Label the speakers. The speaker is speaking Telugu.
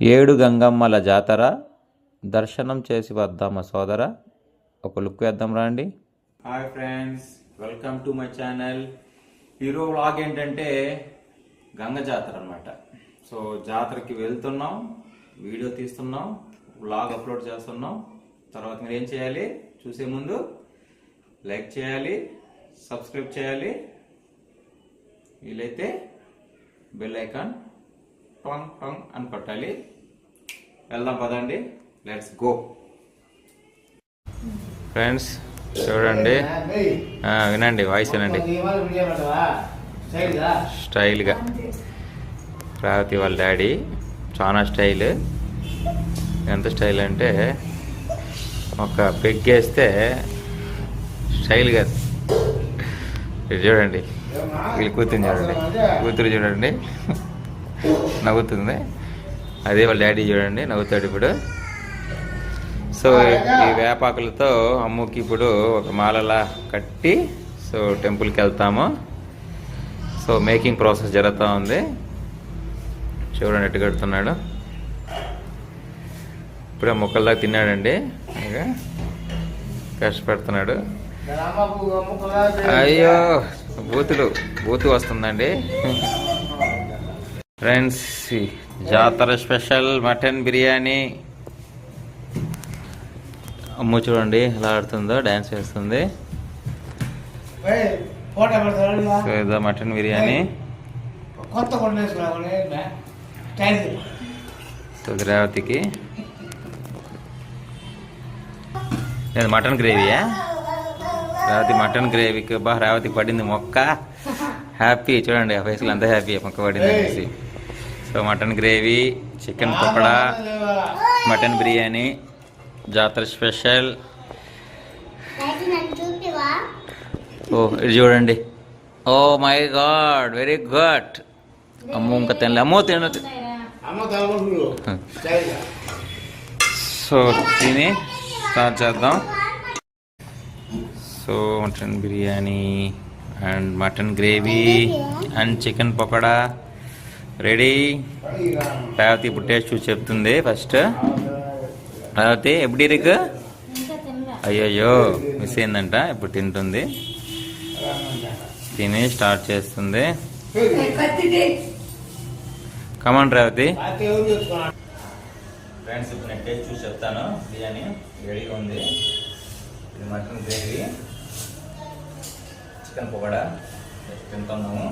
Speaker 1: ఏడు గంగమ్మల జాతర దర్శనం చేసి వద్దామా సోదర. ఒక లుక్ వేద్దాం రండి. Hi friends, welcome to my channel. ఈరోజు వ్లాగ్ ఏంటంటే గంగ జాతర అనమాట. సో జాతరకి వెళ్తున్నాం, వీడియో తీస్తున్నాం, వ్లాగ్ అప్లోడ్ చేస్తున్నాం. తర్వాత మీరు ఏం చేయాలి, చూసే ముందు లైక్ చేయాలి, సబ్స్క్రైబ్ చేయాలి, వీలైతే బెల్ ఐకాన్ టంగ్ టంగ్ అని కొట్టాలి. వెళ్దాం పదండి, లెట్స్ గో. ఫ్రెండ్స్ చూడండి, వినండి, వాయిస్ వినండి. స్టైల్గా రావతి వాళ్ళ డాడీ చాలా స్టైల్. ఎంత స్టైల్ అంటే ఒక పెగ్గేస్తే స్టైల్గా. ఇది చూడండి, వీళ్ళు కూతురు చూడండి, కూతురు చూడండి నవ్వుతుంది. అదే వాళ్ళ డాడీ చూడండి నవ్వుతాడు ఇప్పుడు. సో ఈ వేపాకులతో అమ్ముకి ఇప్పుడు ఒక మాలలా కట్టి సో టెంపుల్కి వెళ్తాము. సో మేకింగ్ ప్రాసెస్ జరుగుతూ ఉంది. చూడండి ఎట్టు కడుతున్నాడు. ఇప్పుడే మొక్కల దాకా తిన్నాడండి, కష్టపెడుతున్నాడు. అయ్యో బూతు వస్తుందండి. ఫ్రెండ్స్ జాతర స్పెషల్ మటన్ బిర్యానీ. అమ్ము చూడండి ఎలా ఆడుతుందో, డ్యాన్స్ చేస్తుంది. సో ఇదో మటన్ బిర్యానీ. సో రేవతికి నేను మటన్ గ్రేవీయా, రేవతి మటన్ గ్రేవీకి రేవతికి పడింది మొక్క. హ్యాపీ చూడండి, ఆ ఫేస్లో అంతా హ్యాపీ మొక్క పడింది అనేసి. సో mutton gravy, chicken pakoda, mutton biryani జాతర స్పెషల్. ఓ ఇది చూడండి, oh my God, very good. అమ్మో ఇంకా తినలే, అమ్మో తినదు. సో తిని స్టార్ట్ చేద్దాం. So mutton biryani and mutton gravy and chicken pakoda ready. Revathi ఇప్పుడు టేస్ట్ చూసి చెప్తుంది. ఫస్ట్ రేవతి ఎప్పుడు ఇరుగు, అయ్యయ్యో మిస్ అయిందంట. ఇప్పుడు తింటుంది, తిని స్టార్ట్ చేస్తుంది. కమాన్ రేవతి. ఫ్రెండ్స్ ఇప్పుడు నేను టేస్ట్ చూసి చెప్తాను. బిర్యానీ రెడీగా ఉంది. ఇది మటన్ గ్రేవీ, చికెన్ పకోడా తింటున్నాము.